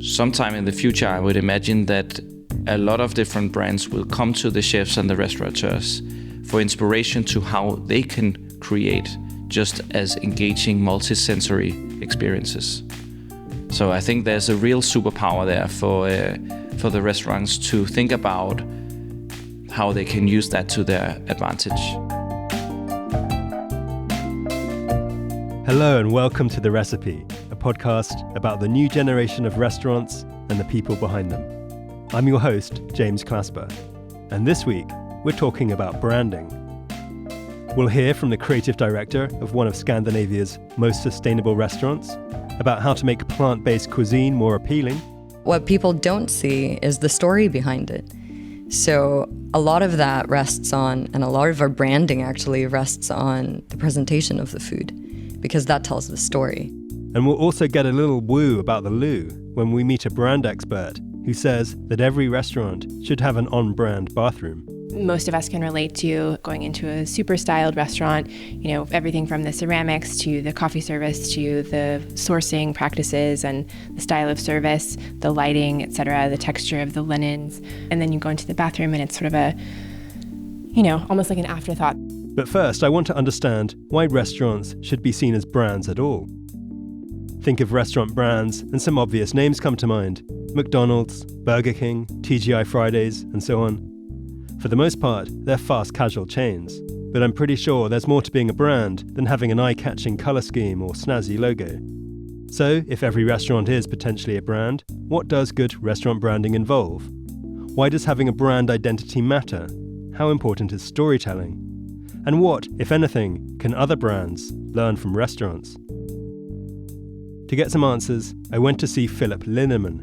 Sometime in the future, I would imagine that a lot of different brands will come to the chefs and the restaurateurs for inspiration to how they can create just as engaging multi-sensory experiences. So I think there's a real superpower there for the restaurants to think about how they can use that to their advantage. Hello and welcome to The Recipe, a podcast about the new generation of restaurants and the people behind them. I'm your host, James Clasper, and this week we're talking about branding. We'll hear from the creative director of one of Scandinavia's most sustainable restaurants about how to make plant-based cuisine more appealing. What people don't see is the story behind it. So a lot of that rests on, and a lot of our branding actually rests on the presentation of the food, because that tells the story. And we'll also get a little woo about the loo when we meet a brand expert who says that every restaurant should have an on-brand bathroom. Most of us can relate to going into a super styled restaurant, everything from the ceramics to the coffee service to the sourcing practices and the style of service, the lighting, etc., the texture of the linens. And then you go into the bathroom and it's sort of a, almost like an afterthought. But first, I want to understand why restaurants should be seen as brands at all. Think of restaurant brands and some obvious names come to mind: McDonald's, Burger King, TGI Fridays, and so on. For the most part, they're fast casual chains, but I'm pretty sure there's more to being a brand than having an eye-catching colour scheme or snazzy logo. So, if every restaurant is potentially a brand, what does good restaurant branding involve? Why does having a brand identity matter? How important is storytelling? And what, if anything, can other brands learn from restaurants? To get some answers, I went to see Philip Linnemann.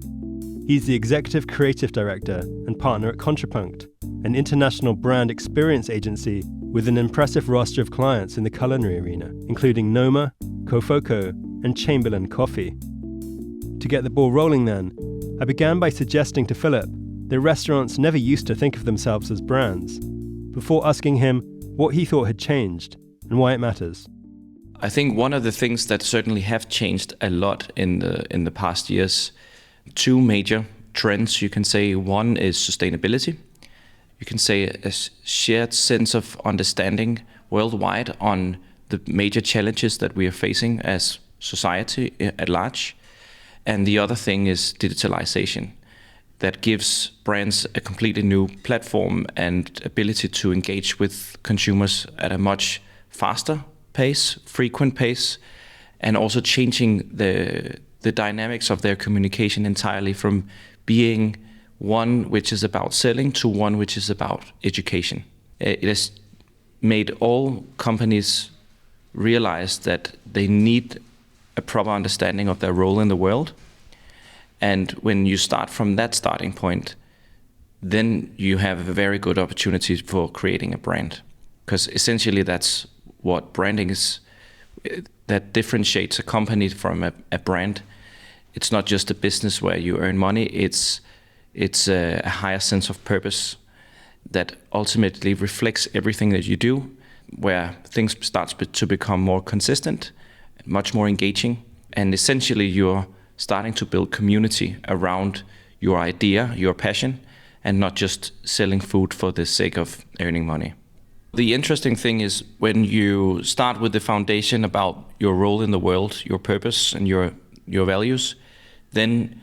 He's the executive creative director and partner at Kontrapunkt, an international brand experience agency with an impressive roster of clients in the culinary arena, including Noma, Cofoco, and Chamberlain Coffee. To get the ball rolling then, I began by suggesting to Philip that restaurants never used to think of themselves as brands, before asking him what he thought had changed and why it matters. I think one of the things that certainly have changed a lot in the past years, two major trends, you can say. One is sustainability. You can say a shared sense of understanding worldwide on the major challenges that we are facing as society at large. And the other thing is digitalization. That gives brands a completely new platform and ability to engage with consumers at a much faster pace, frequent pace, and also changing the dynamics of their communication entirely from being one which is about selling to one which is about education. It has made all companies realize that they need a proper understanding of their role in the world. And when you start from that starting point, then you have a very good opportunity for creating a brand. Because essentially that's what branding is, that differentiates a company from a brand. It's not just a business where you earn money, it's a higher sense of purpose that ultimately reflects everything that you do, where things start to become more consistent, much more engaging, and essentially you're starting to build community around your idea, your passion, and not just selling food for the sake of earning money. The interesting thing is when you start with the foundation about your role in the world, your purpose and your values, then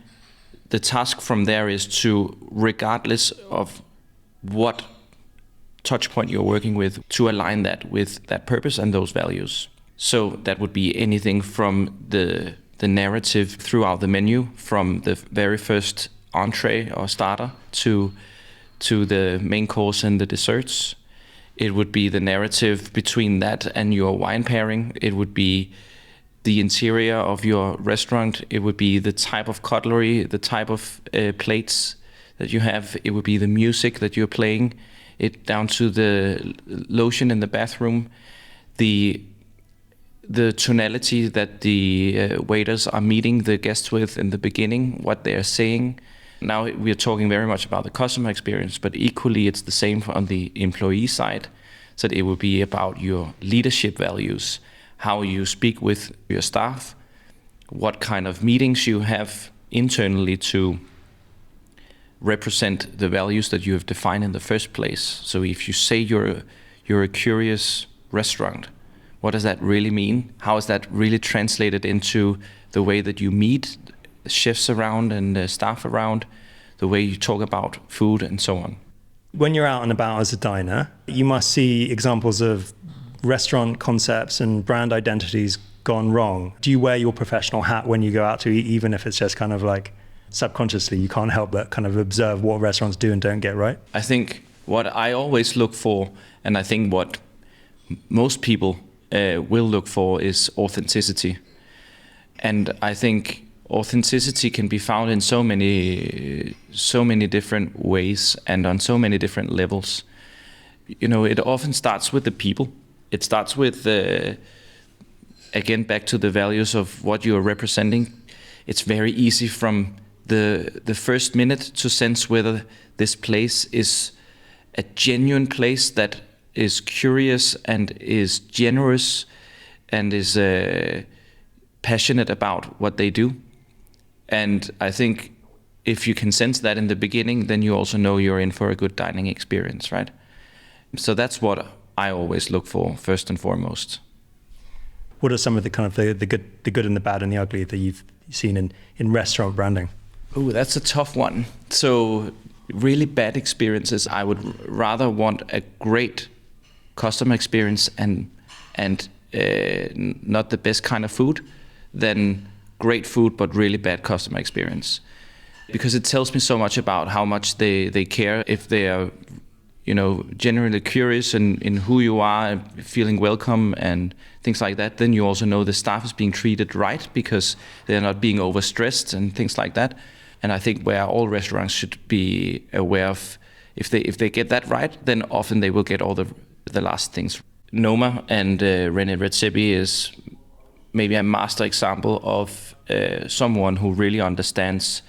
the task from there is to, regardless of what touch point you're working with, to align that with that purpose and those values. So that would be anything from the narrative throughout the menu, from the very first entree or starter to the main course and the desserts. It would be the narrative between that and your wine pairing. It would be the interior of your restaurant. It would be the type of cutlery, the type of plates that you have. It would be the music that you're playing, it down to the lotion in the bathroom, the tonality that the waiters are meeting the guests with in the beginning, what they're saying. Now we are talking very much about the customer experience, but equally it's the same on the employee side. So it will be about your leadership values, how you speak with your staff, what kind of meetings you have internally to represent the values that you have defined in the first place. So if you say you're a curious restaurant, what does that really mean? How is that really translated into the way that you meet chefs around and staff around, the way you talk about food and so on? When you're out and about as a diner, you must see examples of restaurant concepts and brand identities gone wrong. Do you wear your professional hat when you go out to eat, even if it's just kind of like subconsciously, you can't help but kind of observe what restaurants do and don't get right? I think what I always look for, and I think what most people will look for, is authenticity. And I think authenticity can be found in so many different ways and on so many different levels. You know, it often starts with the people. It starts with, again, back to the values of what you are representing. It's very easy from the first minute to sense whether this place is a genuine place that is curious and is generous and is passionate about what they do. And I think if you can sense that in the beginning, then you also know you're in for a good dining experience, right? So that's what I always look for first and foremost. What are some of the kind of the good and the bad and the ugly that you've seen in restaurant branding? Oh, that's a tough one. So really bad experiences, I would rather want a great customer experience and not the best kind of food than great food but really bad customer experience. Because it tells me so much about how much they care. If they are, you know, genuinely curious in who you are, feeling welcome and things like that, then you also know the staff is being treated right because they're not being overstressed and things like that. And I think where all restaurants should be aware of, if they get that right, then often they will get all the last things. Noma and René Redzepi is maybe a master example of someone who really understands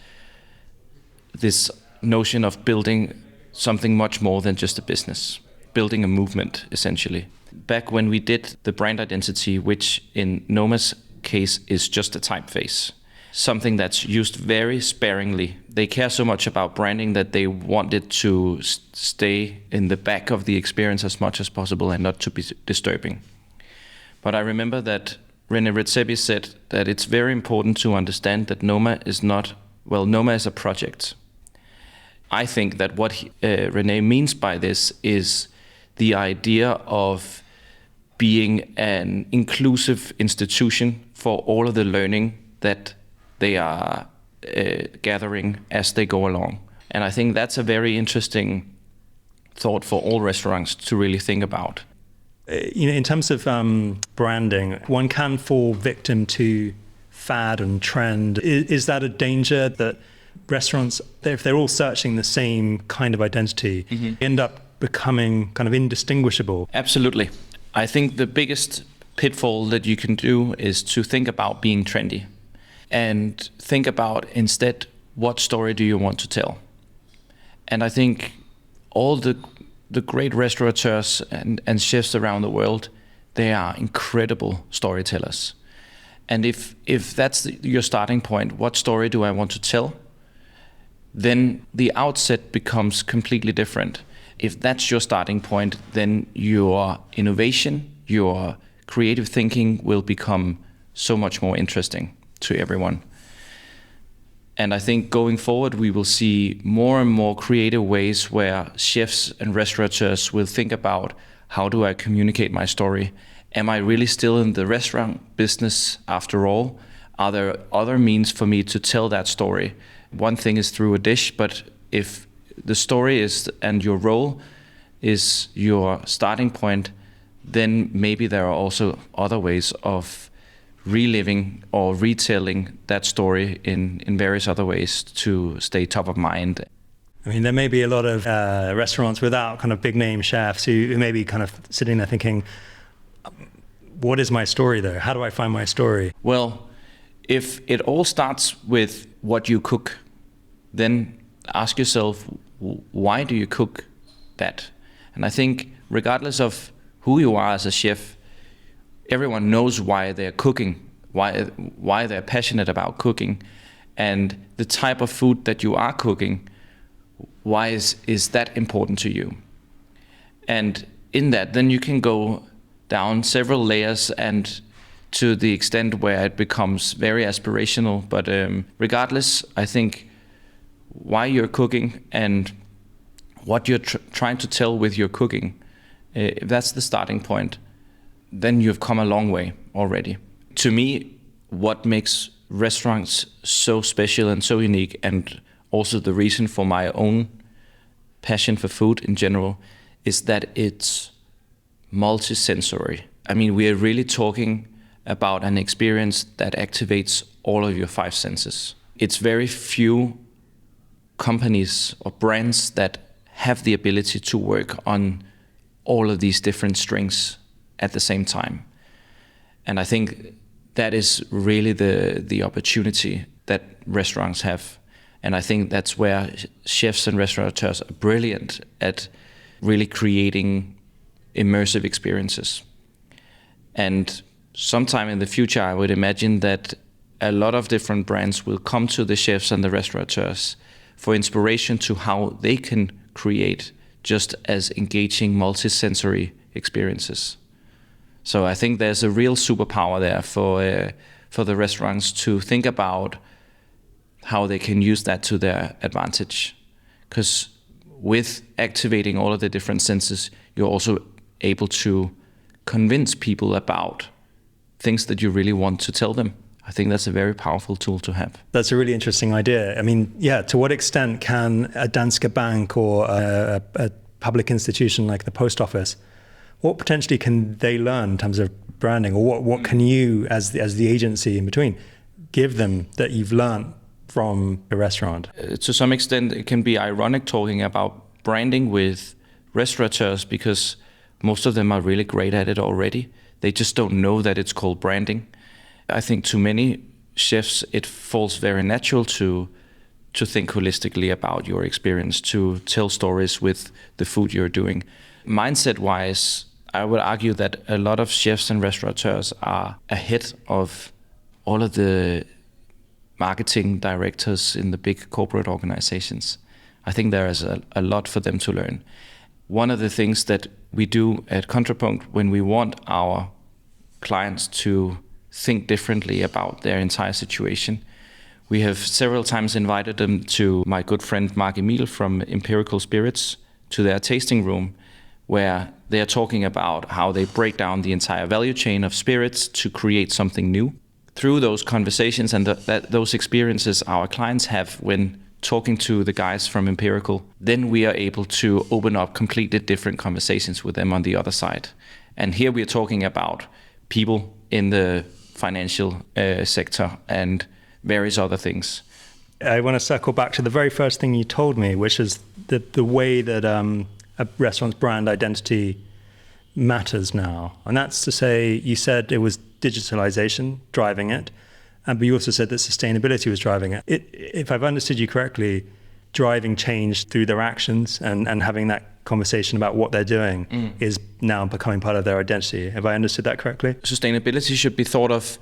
this notion of building something much more than just a business, building a movement, essentially. Back when we did the brand identity, which in Noma's case is just a typeface, something that's used very sparingly. They care so much about branding that they want it to stay in the back of the experience as much as possible and not to be disturbing. But I remember that René Redzepi said that it's very important to understand that Noma is a project. I think that what René means by this is the idea of being an inclusive institution for all of the learning that they are gathering as they go along. And I think that's a very interesting thought for all restaurants to really think about. In terms of branding, one can fall victim to fad and trend. Is that a danger that restaurants, if they're all searching the same kind of identity, end up becoming kind of indistinguishable? Absolutely. I think the biggest pitfall that you can do is to think about being trendy and think about instead, what story do you want to tell? And I think all the great restaurateurs and chefs around the world, they are incredible storytellers. And if that's your starting point, what story do I want to tell? Then the outset becomes completely different. If that's your starting point, then your innovation, your creative thinking will become so much more interesting to everyone. And I think going forward, we will see more and more creative ways where chefs and restaurateurs will think about, how do I communicate my story? Am I really still in the restaurant business after all? Are there other means for me to tell that story? One thing is through a dish, but if the story is and your role is your starting point, then maybe there are also other ways of reliving or retelling that story in various other ways to stay top of mind. I mean, there may be a lot of restaurants without kind of big name chefs who may be kind of sitting there thinking, what is my story though? How do I find my story? Well, if it all starts with what you cook, then ask yourself, why do you cook that? And I think regardless of who you are as a chef, everyone knows why they're cooking, why they're passionate about cooking. and the type of food that you are cooking, why is that important to you? And in that, then you can go down several layers and to the extent where it becomes very aspirational. But regardless, I think why you're cooking and what you're trying to tell with your cooking, if that's the starting point, then you've come a long way already. To me, what makes restaurants so special and so unique, and also the reason for my own passion for food in general, is that it's multisensory. I mean, we are really talking about an experience that activates all of your 5 senses. It's very few companies or brands that have the ability to work on all of these different strings at the same time. And I think that is really the opportunity that restaurants have. And I think that's where chefs and restaurateurs are brilliant at really creating immersive experiences. And sometime in the future, I would imagine that a lot of different brands will come to the chefs and the restaurateurs for inspiration to how they can create just as engaging multisensory experiences. So I think there's a real superpower there for the restaurants to think about how they can use that to their advantage. Because with activating all of the different senses, you're also able to convince people about things that you really want to tell them. I think that's a very powerful tool to have. That's a really interesting idea. I mean, yeah, to what extent can a Danske Bank or a public institution like the post office, what potentially can they learn in terms of branding, or what can you, as the agency in between, give them that you've learned from a restaurant? To some extent, it can be ironic talking about branding with restaurateurs because most of them are really great at it already. They just don't know that it's called branding. I think to many chefs, it falls very natural to think holistically about your experience, to tell stories with the food you're doing. Mindset-wise, I would argue that a lot of chefs and restaurateurs are ahead of all of the marketing directors in the big corporate organizations. I think there is a lot for them to learn. One of the things that we do at Kontrapunkt when we want our clients to think differently about their entire situation, we have several times invited them to my good friend Mark Emil from Empirical Spirits, to their tasting room, where they are talking about how they break down the entire value chain of spirits to create something new. Through those conversations and those experiences our clients have when talking to the guys from Empirical, then we are able to open up completely different conversations with them on the other side. And here we are talking about people in the financial sector and various other things. I want to circle back to the very first thing you told me, which is the way that a restaurant's brand identity matters now. And that's to say, you said it was digitalization driving it, but you also said that sustainability was driving it. If I've understood you correctly, driving change through their actions and having that conversation about what they're doing is now becoming part of their identity. Have I understood that correctly? Sustainability should be thought of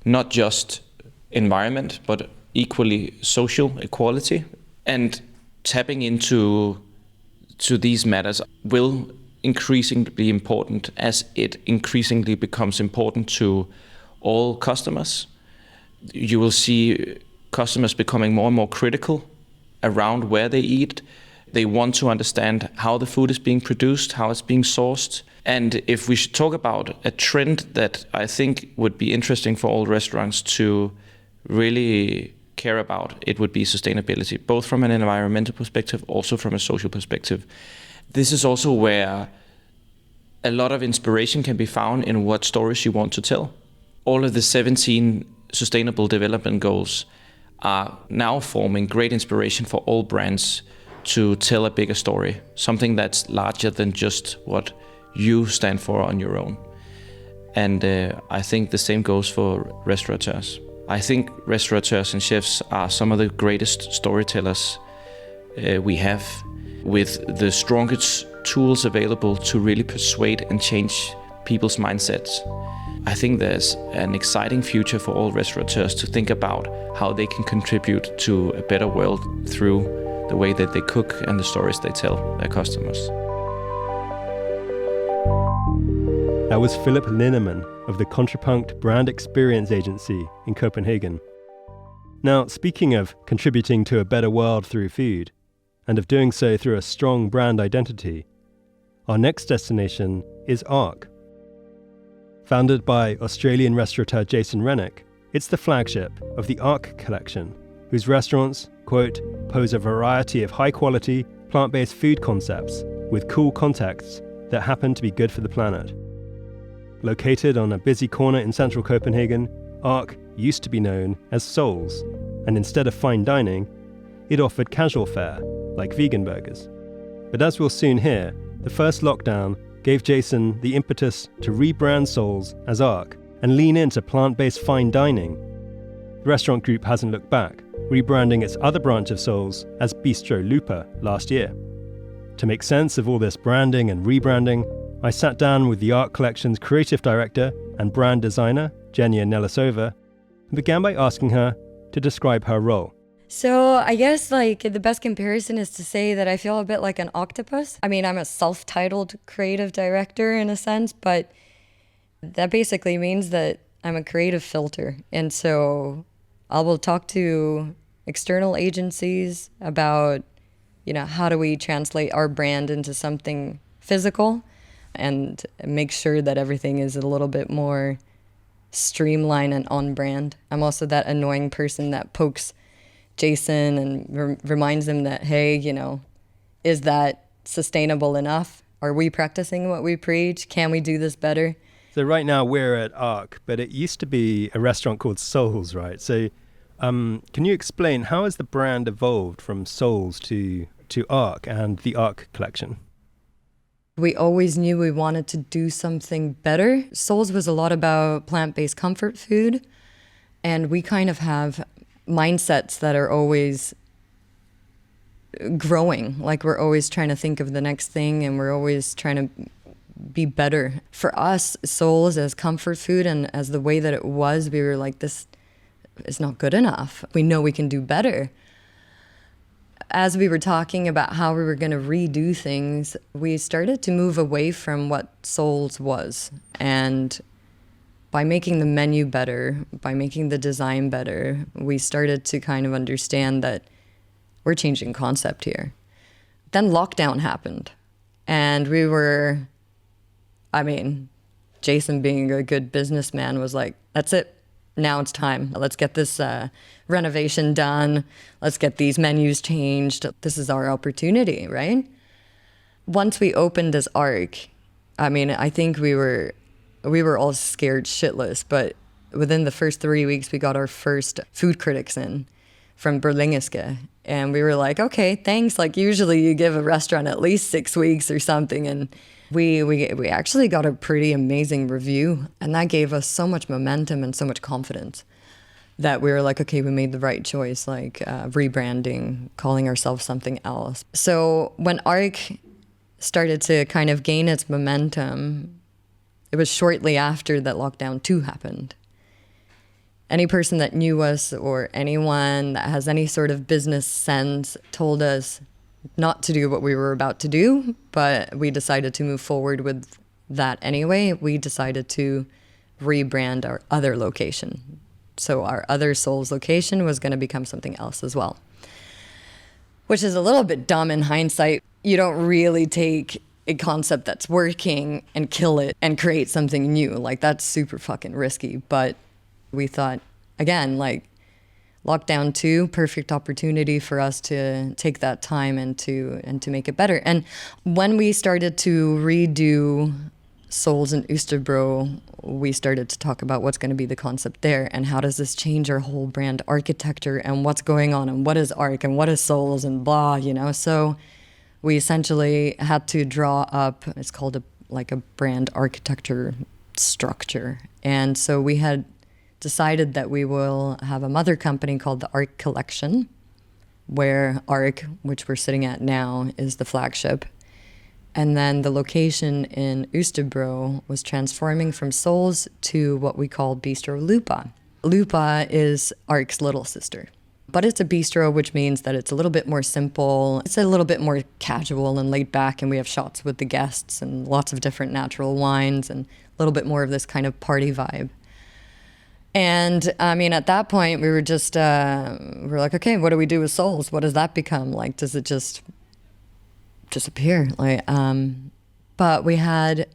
not just environment, but equally social equality. And tapping into these matters will increasingly be important as it increasingly becomes important to all customers. You will see customers becoming more and more critical around where they eat. They want to understand how the food is being produced, how it's being sourced. And if we should talk about a trend that I think would be interesting for all restaurants to really care about, it would be sustainability, both from an environmental perspective, also from a social perspective. This is also where a lot of inspiration can be found in what stories you want to tell. All of the 17 Sustainable Development Goals are now forming great inspiration for all brands to tell a bigger story, something that's larger than just what you stand for on your own. And I think the same goes for restaurateurs. I think restaurateurs and chefs are some of the greatest storytellers we have, with the strongest tools available to really persuade and change people's mindsets. I think there's an exciting future for all restaurateurs to think about how they can contribute to a better world through the way that they cook and the stories they tell their customers. That was Philip Linnemann of the Kontrapunkt brand experience agency in Copenhagen. Now, speaking of contributing to a better world through food, and of doing so through a strong brand identity, our next destination is Ark. Founded by Australian restaurateur Jason Rennick, it's the flagship of the Ark collection, whose restaurants, quote, pose a variety of high-quality, plant-based food concepts with cool contexts that happen to be good for the planet. Located on a busy corner in central Copenhagen, Ark used to be known as Souls, and instead of fine dining, it offered casual fare, like vegan burgers. But as we'll soon hear, the first lockdown gave Jason the impetus to rebrand Souls as Ark and lean into plant-based fine dining. The restaurant group hasn't looked back, rebranding its other branch of Souls as Bistro Lupa last year. To make sense of all this branding and rebranding, I sat down with the Ark Collection's creative director and brand designer, Jenya Nelasova, and began by asking her to describe her role. So I guess like the best comparison is to say that I feel a bit like an octopus. I mean, I'm a self-titled creative director in a sense, but that basically means that I'm a creative filter. And so I will talk to external agencies about, how do we translate our brand into something physical and make sure that everything is a little bit more streamlined and on brand. I'm also that annoying person that pokes Jason and reminds him that, hey, is that sustainable enough? Are we practicing what we preach? Can we do this better? So right now we're at Ark, but it used to be a restaurant called Souls, right? So can you explain how has the brand evolved from Souls to Ark and the Ark collection? We always knew we wanted to do something better. Souls was a lot about plant-based comfort food, and we kind of have mindsets that are always growing. Like we're always trying to think of the next thing, and we're always trying to be better. For us, Souls as comfort food and as the way that it was, we were like, this is not good enough. We know we can do better. As we were talking about how we were going to redo things, we started to move away from what Souls was. And by making the menu better, by making the design better, we started to kind of understand that we're changing concept here. Then lockdown happened. And we were, Jason being a good businessman was like, that's it. Now it's time. Let's get this renovation done. Let's get these menus changed. This is our opportunity, right? Once we opened as Ark, I think we were all scared shitless, but within the first 3 weeks, we got our first food critics in from Berlingske. And we were like, okay, thanks. Like usually you give a restaurant at least 6 weeks or something. And we actually got a pretty amazing review. And that gave us so much momentum and so much confidence that we were like, okay, we made the right choice, like rebranding, calling ourselves something else. So when Ark started to kind of gain its momentum, it was shortly after that lockdown 2 happened. Any person that knew us or anyone that has any sort of business sense told us not to do what we were about to do, but we decided to move forward with that anyway. We decided to rebrand our other location. So our other Souls location was going to become something else as well, which is a little bit dumb in hindsight. You don't really take a concept that's working and kill it and create something new. Like that's super fucking risky. But we thought, again, like lockdown 2, perfect opportunity for us to take that time and to make it better. And when we started to redo Souls in Österbro, we started to talk about what's going to be the concept there and how does this change our whole brand architecture and what's going on and what is Ark and what is Souls and blah, So we essentially had to draw up, it's called a brand architecture structure. And so we had decided that we will have a mother company called the Ark Collection, where Ark, which we're sitting at now, is the flagship. And then the location in Österbro was transforming from Souls to what we call Bistro Lupa. Lupa is Ark's little sister. But it's a bistro, which means that it's a little bit more simple. It's a little bit more casual and laid back, and we have shots with the guests and lots of different natural wines and a little bit more of this kind of party vibe. And I mean, at that point, we were just, we're like, okay, what do we do with Souls? What does that become? Like, does it just disappear? Like, but we had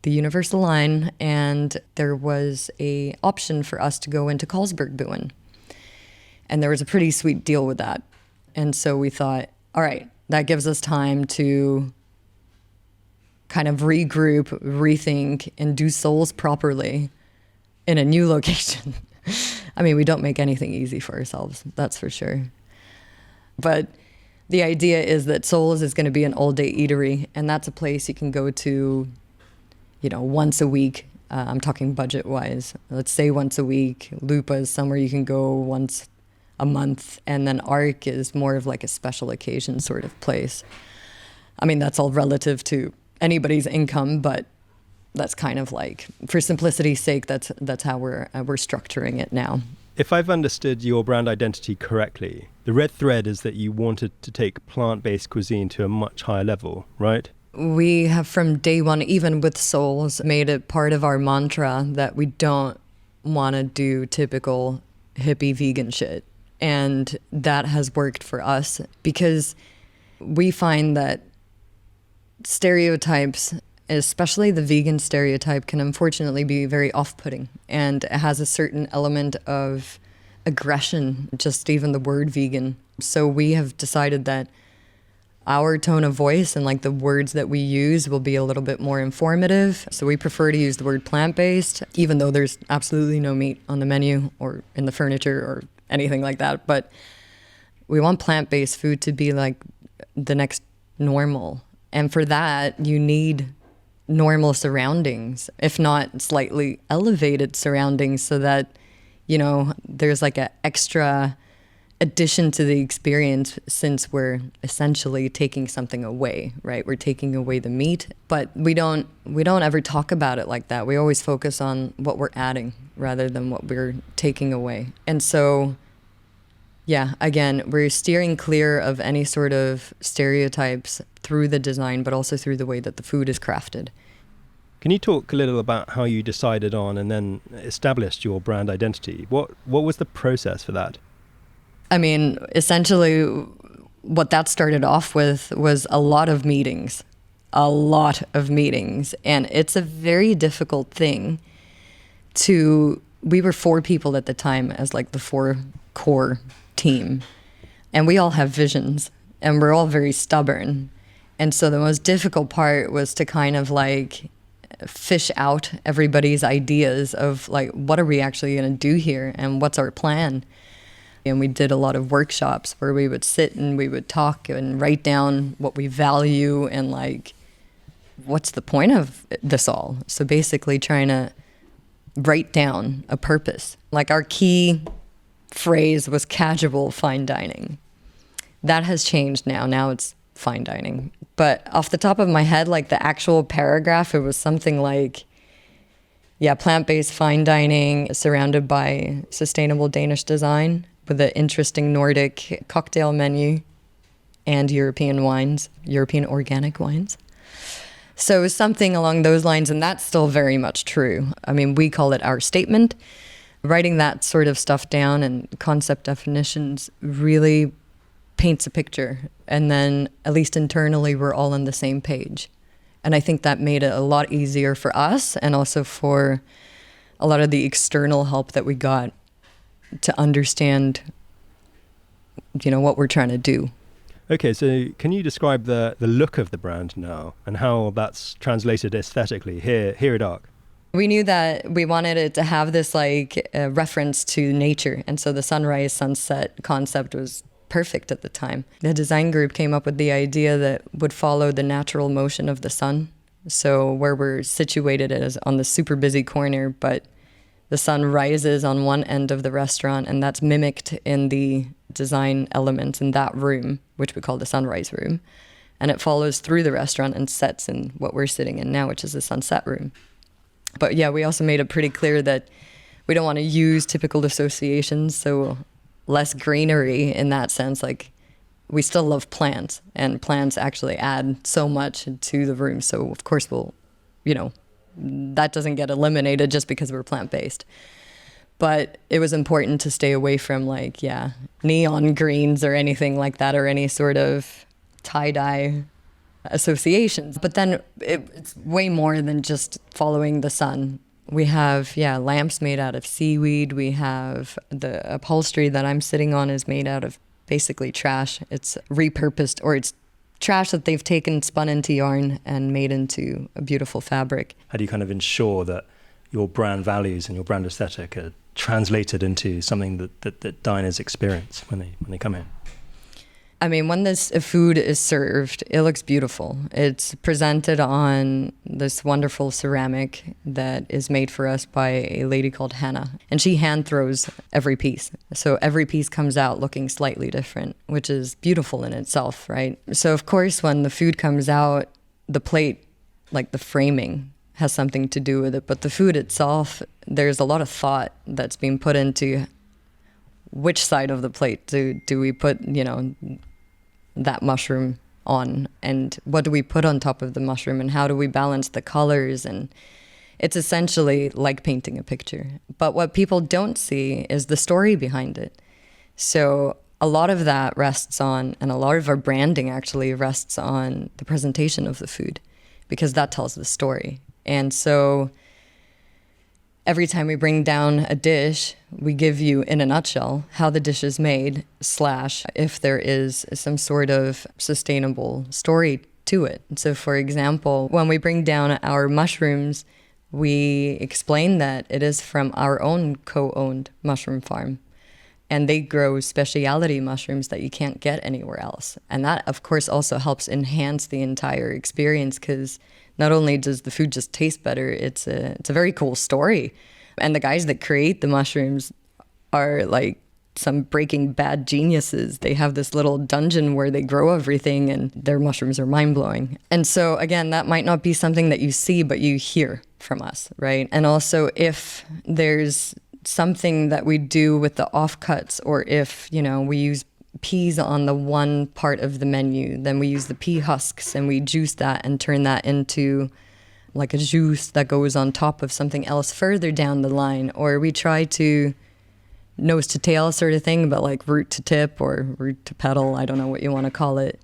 the Universal line, and there was a option for us to go into Carlsbergbuen. And there was a pretty sweet deal with that. And so we thought, all right, that gives us time to kind of regroup, rethink, and do Souls properly in a new location. I mean, we don't make anything easy for ourselves, that's for sure. But the idea is that Souls is going to be an all-day eatery, and that's a place you can go to, you know, once a week. I'm talking budget-wise. Let's say once a week. Lupa is somewhere you can go once a month, and then Ark is more of like a special occasion sort of place. I mean, that's all relative to anybody's income, but that's kind of like, for simplicity's sake, that's how we're structuring it now. If I've understood your brand identity correctly, the red thread is that you wanted to take plant-based cuisine to a much higher level, right? We have from day one, even with Souls, made it part of our mantra that we don't want to do typical hippie vegan shit. And that has worked for us because we find that stereotypes, especially the vegan stereotype, can unfortunately be very off-putting. And it has a certain element of aggression, just even the word vegan. So we have decided that our tone of voice and like the words that we use will be a little bit more informative. So we prefer to use the word plant-based, even though there's absolutely no meat on the menu or in the furniture or anything like that. But we want plant-based food to be like the next normal. And for that, you need normal surroundings, if not slightly elevated surroundings, so that, you know, there's like an extra addition to the experience, since we're essentially taking something away, right? We're taking away the meat, but we don't ever talk about it like that. We always focus on what we're adding rather than what we're taking away. And so, yeah, again, we're steering clear of any sort of stereotypes through the design, but also through the way that the food is crafted. Can you talk a little about how you decided on and then established your brand identity? What was the process for that? I mean, essentially, what that started off with was a lot of meetings. And it's a very difficult thing we were 4 people at the time as like the 4 core team. And we all have visions, and we're all very stubborn. And so the most difficult part was to kind of like fish out everybody's ideas of like, what are we actually going to do here and what's our plan? And we did a lot of workshops where we would sit and we would talk and write down what we value and like, what's the point of this all? So basically trying to write down a purpose. Like our key phrase was casual fine dining. That has changed now. Now it's fine dining. But off the top of my head, like the actual paragraph, it was something like, yeah, plant-based fine dining surrounded by sustainable Danish design with an interesting Nordic cocktail menu and European wines, European organic wines. So it was something along those lines, and that's still very much true. I mean, we call it our statement. Writing that sort of stuff down and concept definitions really paints a picture. And then, at least internally, we're all on the same page. And I think that made it a lot easier for us and also for a lot of the external help that we got to understand, you know, what we're trying to do. Okay, so can you describe the look of the brand now and how that's translated aesthetically here at Ark? We knew that we wanted it to have this like reference to nature. And so the sunrise, sunset concept was perfect at the time. The design group came up with the idea that would follow the natural motion of the sun. So where we're situated is on the super busy corner, but the sun rises on one end of the restaurant, and that's mimicked in the design elements in that room, which we call the sunrise room. and it follows through the restaurant and sets in what we're sitting in now, which is the sunset room. But yeah, we also made it pretty clear that we don't want to use typical associations, so less greenery in that sense. Like, we still love plants, and plants actually add so much to the room. So of course that doesn't get eliminated just because we're plant-based. But it was important to stay away from neon greens or anything like that, or any sort of tie-dye associations. But then it's way more than just following the sun. We have, lamps made out of seaweed. We have the upholstery that I'm sitting on is made out of basically trash. It's repurposed, or it's trash that they've taken, spun into yarn, and made into a beautiful fabric. How do you kind of ensure that your brand values and your brand aesthetic are translated into something that diners experience when they come in? I mean, when this food is served, it looks beautiful. It's presented on this wonderful ceramic that is made for us by a lady called Hannah. And she hand throws every piece. So every piece comes out looking slightly different, which is beautiful in itself, right? So of course, when the food comes out, the plate, like the framing, has something to do with it. But the food itself, there's a lot of thought that's being put into which side of the plate do we put, that mushroom on, and what do we put on top of the mushroom, and how do we balance the colors. And it's essentially like painting a picture. But what people don't see is the story behind it. So a lot of that rests on, and a lot of our branding actually rests on the presentation of the food, because that tells the story. And so every time we bring down a dish, we give you, in a nutshell, how the dish is made, / if there is some sort of sustainable story to it. So for example, when we bring down our mushrooms, we explain that it is from our own co-owned mushroom farm. And they grow specialty mushrooms that you can't get anywhere else. And that, of course, also helps enhance the entire experience, because not only does the food just taste better, it's a very cool story. And the guys that create the mushrooms are like some Breaking Bad geniuses. They have this little dungeon where they grow everything, and their mushrooms are mind-blowing. And so, again, that might not be something that you see, but you hear from us, right? And also, if there's something that we do with the offcuts, or if, we use peas on the one part of the menu, then we use the pea husks and we juice that and turn that into like a juice that goes on top of something else further down the line. Or we try to nose to tail sort of thing, but like root to tip or root to petal, I don't know what you want to call it.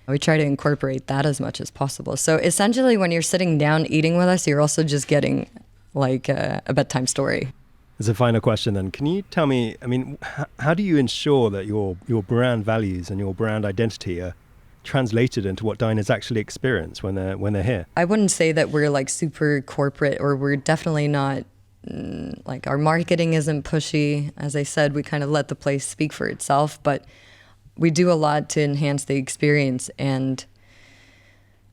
We try to incorporate that as much as possible. So essentially, when you're sitting down eating with us, you're also just getting like a bedtime story. As a final question then, can you tell me, how do you ensure that your brand values and your brand identity are translated into what diners actually experience when they're here? I wouldn't say that we're like super corporate, or we're definitely not, like our marketing isn't pushy. As I said, we kind of let the place speak for itself, but we do a lot to enhance the experience. And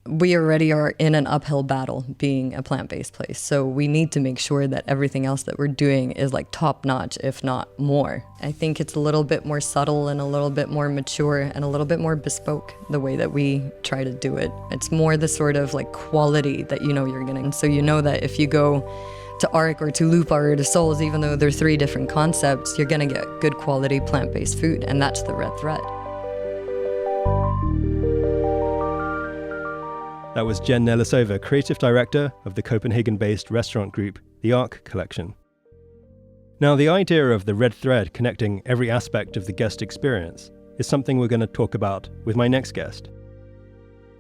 we already are in an uphill battle being a plant-based place. So we need to make sure that everything else that we're doing is like top-notch, if not more. I think it's a little bit more subtle and a little bit more mature and a little bit more bespoke, the way that we try to do it. It's more the sort of like quality that you're getting. So that if you go to Arc or to Lupa or to Souls, even though they're 3 different concepts, you're gonna get good quality plant-based food, and that's the red thread. That was Jen Nelisova, creative director of the Copenhagen-based restaurant group, The Arc Collection. Now, the idea of the red thread connecting every aspect of the guest experience is something we're going to talk about with my next guest.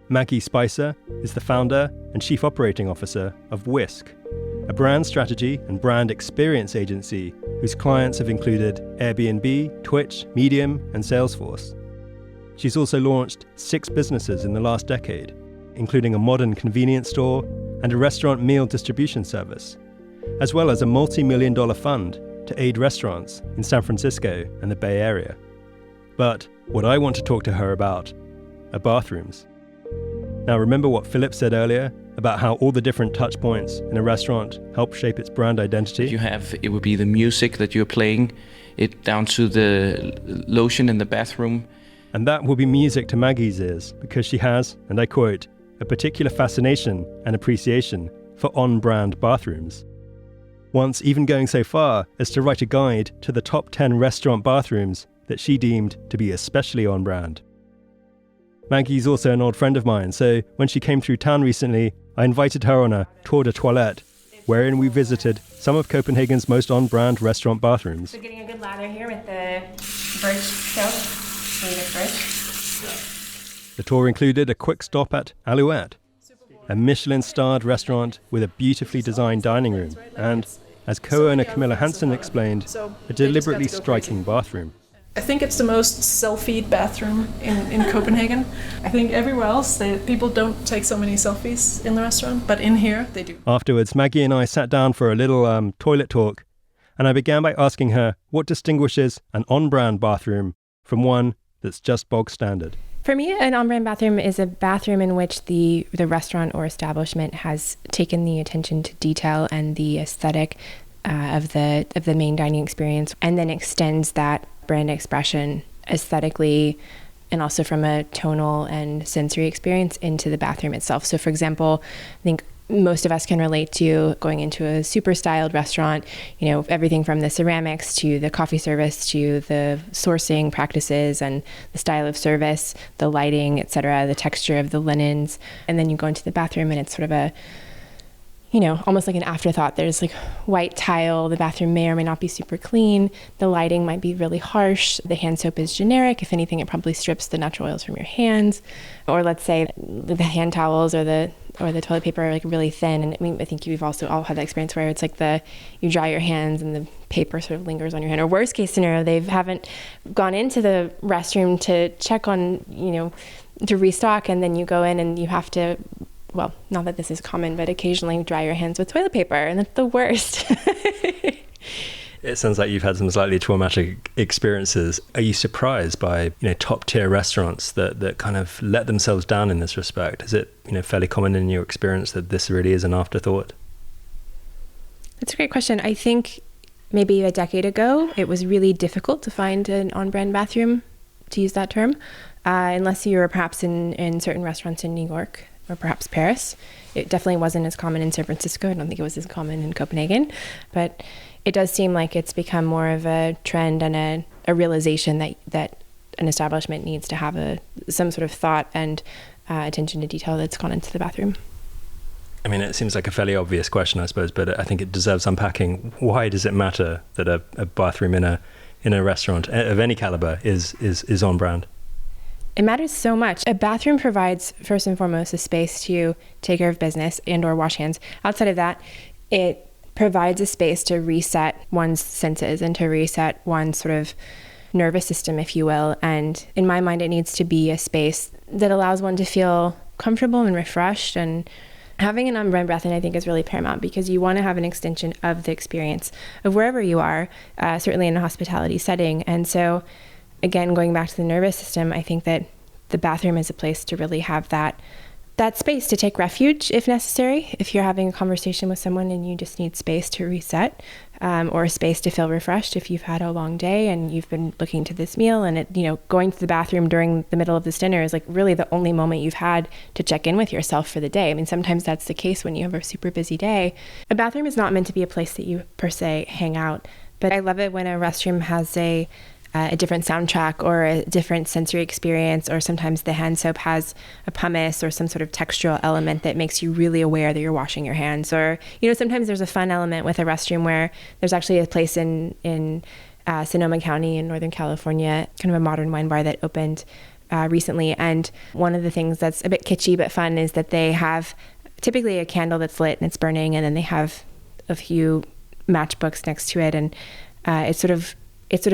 Maggie Spicer is the founder and chief operating officer of Whisk, a brand strategy and brand experience agency whose clients have included Airbnb, Twitch, Medium, and Salesforce. She's also launched 6 businesses in the last decade, including a modern convenience store and a restaurant meal distribution service, as well as a multi-million-dollar fund to aid restaurants in San Francisco and the Bay Area. But what I want to talk to her about are bathrooms. Now, remember what Philip said earlier about how all the different touch points in a restaurant help shape its brand identity? It would be the music that you're playing, it down to the lotion in the bathroom. And that will be music to Maggie's ears, because she has, and I quote, a particular fascination and appreciation for on-brand bathrooms. Once even going so far as to write a guide to the top 10 restaurant bathrooms that she deemed to be especially on-brand. Maggie's also an old friend of mine, so when she came through town recently, I invited her on a tour de toilette, wherein we visited some of Copenhagen's most on-brand restaurant bathrooms. So getting a good lather here with the birch soap. The tour included a quick stop at Alouette, a Michelin-starred restaurant with a beautifully designed dining room and, as co-owner Camilla Hansen explained, a deliberately striking bathroom. I think it's the most selfied bathroom in Copenhagen. I think everywhere else, people don't take so many selfies in the restaurant, but in here, they do. Afterwards, Maggie and I sat down for a little toilet talk, and I began by asking her what distinguishes an on-brand bathroom from one that's just bog standard. For me, an on-brand bathroom is a bathroom in which the restaurant or establishment has taken the attention to detail and the aesthetic of the main dining experience, and then extends that brand expression aesthetically and also from a tonal and sensory experience into the bathroom itself. So, for example, I think most of us can relate to going into a super styled restaurant, everything from the ceramics to the coffee service to the sourcing practices and the style of service, the lighting, etc., the texture of the linens. And then you go into the bathroom and it's sort of a, almost like an afterthought. There's like white tile. The bathroom may or may not be super clean. The lighting might be really harsh. The hand soap is generic. If anything, it probably strips the natural oils from your hands. Or let's say the hand towels or the toilet paper are like really thin. And I think you've also all had that experience where it's like you dry your hands and the paper sort of lingers on your hand. Or worst case scenario, they haven't gone into the restroom to check on, to restock, and then you go in and you have to, well, not that this is common, but occasionally dry your hands with toilet paper, and that's the worst. It sounds like you've had some slightly traumatic experiences. Are you surprised by, top tier restaurants that kind of let themselves down in this respect? Is it, fairly common in your experience that this really is an afterthought? That's a great question. I think maybe a decade ago, it was really difficult to find an on-brand bathroom, to use that term, unless you were perhaps in certain restaurants in New York or perhaps Paris. It definitely wasn't as common in San Francisco. I don't think it was as common in Copenhagen, but it does seem like it's become more of a trend and a realization that an establishment needs to have some sort of thought and attention to detail that's gone into the bathroom. I mean, it seems like a fairly obvious question, I suppose, but I think it deserves unpacking. Why does it matter that a bathroom in a restaurant of any caliber is on brand? It matters so much. A bathroom provides, first and foremost, a space to take care of business and or wash hands. Outside of that, it provides a space to reset one's senses and to reset one's sort of nervous system, if you will. And in my mind, it needs to be a space that allows one to feel comfortable and refreshed. And having an on-brand bathroom, I think, is really paramount, because you want to have an extension of the experience of wherever you are, certainly in a hospitality setting. And so, again, going back to the nervous system, I think that the bathroom is a place to really have that space to take refuge if necessary. If you're having a conversation with someone and you just need space to reset, or a space to feel refreshed if you've had a long day and you've been looking to this meal, and going to the bathroom during the middle of this dinner is like really the only moment you've had to check in with yourself for the day. I mean, sometimes that's the case when you have a super busy day. A bathroom is not meant to be a place that you per se hang out, but I love it when a restroom has a different soundtrack or a different sensory experience, or sometimes the hand soap has a pumice or some sort of textural element that makes you really aware that you're washing your hands. Or, sometimes there's a fun element with a restroom where there's actually a place in Sonoma County in Northern California, kind of a modern wine bar that opened recently. And one of the things that's a bit kitschy but fun is that they have typically a candle that's lit and it's burning, and then they have a few matchbooks next to it. And it's sort of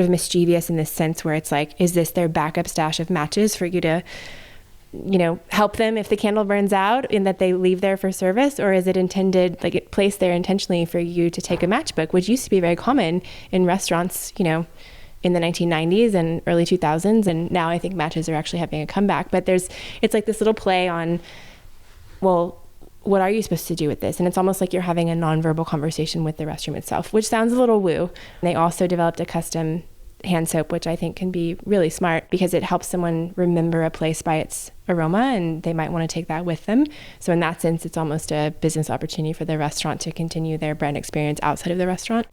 mischievous in this sense where it's like, is this their backup stash of matches for you to, help them if the candle burns out in that they leave there for service? Or is it intended, like it placed there intentionally for you to take a matchbook, which used to be very common in restaurants, in the 1990s and early 2000s. And now I think matches are actually having a comeback. But it's like this little play on, well, what are you supposed to do with this? And it's almost like you're having a nonverbal conversation with the restroom itself, which sounds a little woo. They also developed a custom hand soap, which I think can be really smart because it helps someone remember a place by its aroma, and they might want to take that with them. So in that sense, it's almost a business opportunity for the restaurant to continue their brand experience outside of the restaurant.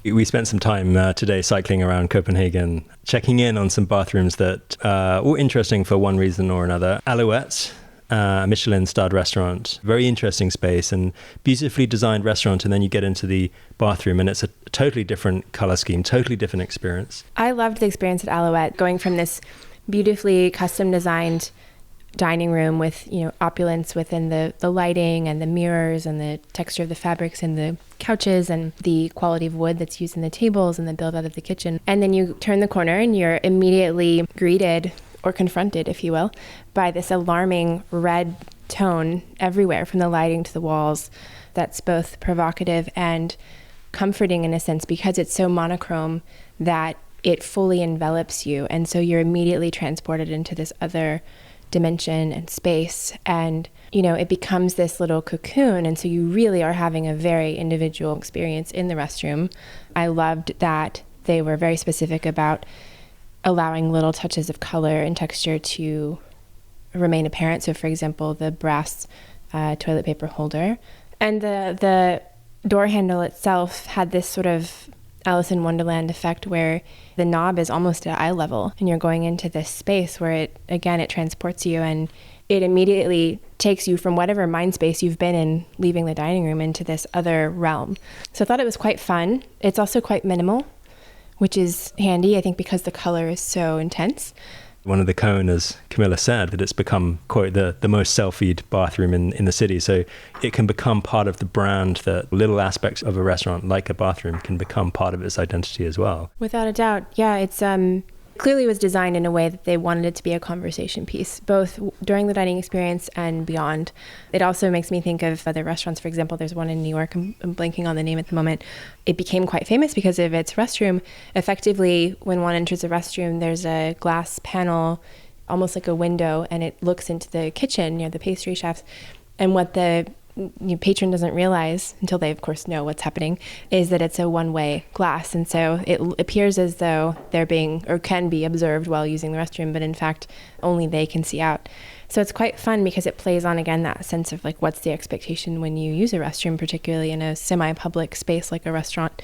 We spent some time today cycling around Copenhagen, checking in on some bathrooms that were interesting for one reason or another. Alouette, a Michelin-starred restaurant, very interesting space and beautifully designed restaurant. And then you get into the bathroom and it's a totally different color scheme, totally different experience. I loved the experience at Alouette, going from this beautifully custom designed dining room with, opulence within the lighting and the mirrors and the texture of the fabrics and the couches and the quality of wood that's used in the tables and the build out of the kitchen. And then you turn the corner and you're immediately greeted or confronted, if you will, by this alarming red tone everywhere from the lighting to the walls that's both provocative and comforting in a sense because it's so monochrome that it fully envelops you. And so you're immediately transported into this other dimension and space, and it becomes this little cocoon, and so you really are having a very individual experience in the restroom. I loved that they were very specific about allowing little touches of color and texture to remain apparent. So for example, the brass toilet paper holder and the door handle itself had this sort of Alice in Wonderland effect where the knob is almost at eye level and you're going into this space where it transports you, and it immediately takes you from whatever mind space you've been in leaving the dining room into this other realm. So I thought it was quite fun. It's also quite minimal, which is handy, I think, because the color is so intense. One of the co-owners, Camilla, said that it's become, quote, the most selfied bathroom in the city. So it can become part of the brand, that little aspects of a restaurant, like a bathroom, can become part of its identity as well. Without a doubt. Yeah, it's clearly was designed in a way that they wanted it to be a conversation piece, both during the dining experience and beyond. It also makes me think of other restaurants. For example, there's one in New York, I'm blanking on the name at the moment. It became quite famous because of its restroom. Effectively, when one enters a restroom, there's a glass panel, almost like a window, and it looks into the kitchen near the pastry chefs. And what the patron doesn't realize, until they of course know what's happening, is that it's a one-way glass, and so it appears as though they're being or can be observed while using the restroom, but in fact only they can see out. So it's quite fun because it plays on again that sense of like, what's the expectation when you use a restroom, particularly in a semi-public space like a restaurant.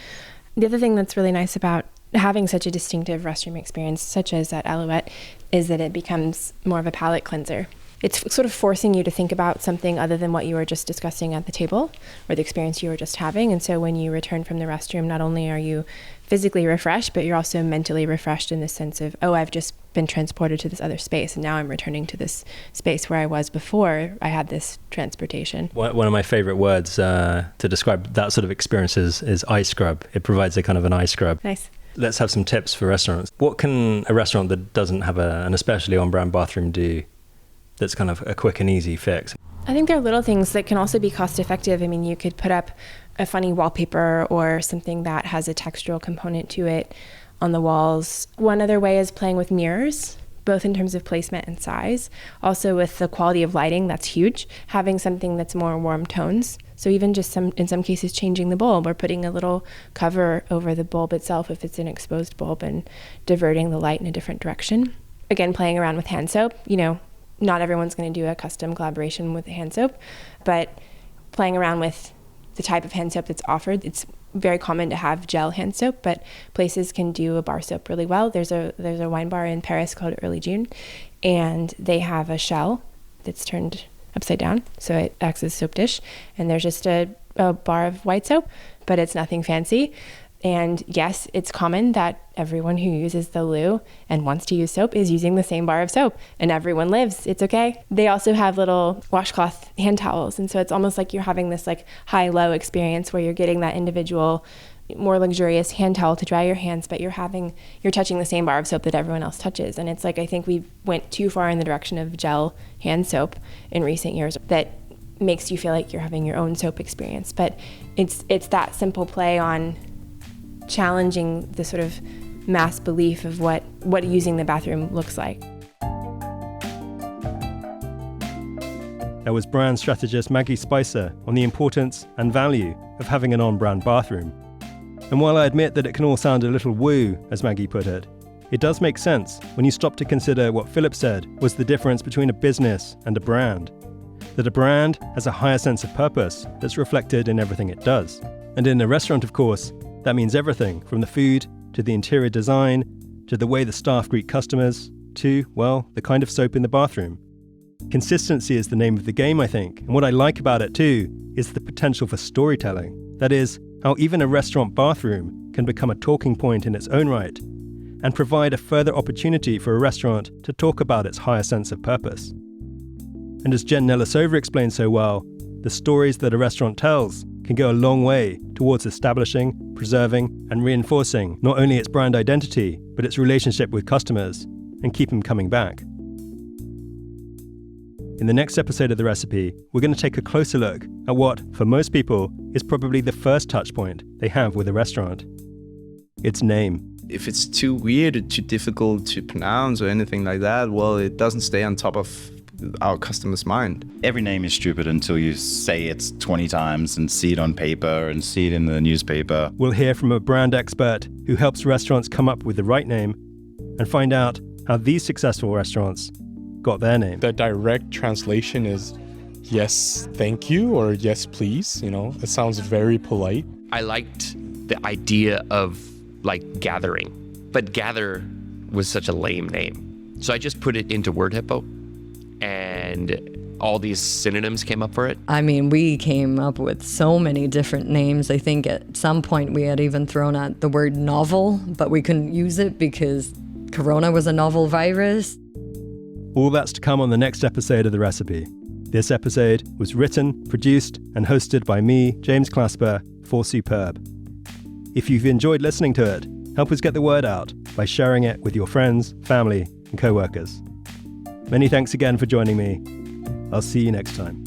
The other thing that's really nice about having such a distinctive restroom experience, such as at Alouette, is that it becomes more of a palate cleanser. It's sort of forcing you to think about something other than what you were just discussing at the table or the experience you were just having. And so when you return from the restroom, not only are you physically refreshed, but you're also mentally refreshed in the sense of, oh, I've just been transported to this other space, and now I'm returning to this space where I was before I had this transportation. One of my favorite words to describe that sort of experience is eye scrub. It provides a kind of an eye scrub. Nice. Let's have some tips for restaurants. What can a restaurant that doesn't have an especially on-brand bathroom do that's kind of a quick and easy fix? I think there are little things that can also be cost effective. I mean, you could put up a funny wallpaper or something that has a textural component to it on the walls. One other way is playing with mirrors, both in terms of placement and size. Also with the quality of lighting, that's huge. Having something that's more warm tones. So even just in some cases changing the bulb or putting a little cover over the bulb itself if it's an exposed bulb and diverting the light in a different direction. Again, playing around with hand soap, not everyone's going to do a custom collaboration with hand soap, but playing around with the type of hand soap that's offered. It's very common to have gel hand soap, but places can do a bar soap really well. There's a wine bar in Paris called Early June, and they have a shell that's turned upside down, so it acts as a soap dish, and there's just a bar of white soap, but it's nothing fancy. And yes, it's common that everyone who uses the loo and wants to use soap is using the same bar of soap, and everyone lives. It's okay. They also have little washcloth hand towels, and so it's almost like you're having this like high-low experience where you're getting that individual, more luxurious hand towel to dry your hands, but you're touching the same bar of soap that everyone else touches. And it's like, I think we went too far in the direction of gel hand soap in recent years that makes you feel like you're having your own soap experience. But it's that simple play on challenging the sort of mass belief of what using the bathroom looks like. That was brand strategist Maggie Spicer on the importance and value of having an on-brand bathroom. And while I admit that it can all sound a little woo, as Maggie put it, it does make sense when you stop to consider what Philip said was the difference between a business and a brand. That a brand has a higher sense of purpose that's reflected in everything it does. And in a restaurant, of course, that means everything from the food to the interior design to the way the staff greet customers to, well, the kind of soap in the bathroom. Consistency is the name of the game, I think, and what I like about it too is the potential for storytelling. That is, how even a restaurant bathroom can become a talking point in its own right and provide a further opportunity for a restaurant to talk about its higher sense of purpose. And as Jen Nellisova explained so well, the stories that a restaurant tells can go a long way towards establishing, preserving, and reinforcing not only its brand identity, but its relationship with customers, and keep them coming back. In the next episode of The Recipe, we're going to take a closer look at what, for most people, is probably the first touch point they have with a restaurant. Its name. If it's too weird or too difficult to pronounce or anything like that, well, it doesn't stay on top of our customer's mind. Every name is stupid until you say it 20 times and see it on paper and see it in the newspaper. We'll hear from a brand expert who helps restaurants come up with the right name and find out how these successful restaurants got their name. The direct translation is yes, thank you, or yes, please. You know, it sounds very polite. I liked the idea of like gathering, but gather was such a lame name. So I just put it into Word Hippo and all these synonyms came up for it. I mean, we came up with so many different names. I think at some point we had even thrown out the word novel, but we couldn't use it because Corona was a novel virus. All that's to come on the next episode of The Recipe. This episode was written, produced, and hosted by me, James Clasper, for Superb. If you've enjoyed listening to it, help us get the word out by sharing it with your friends, family, and co-workers. Many thanks again for joining me. I'll see you next time.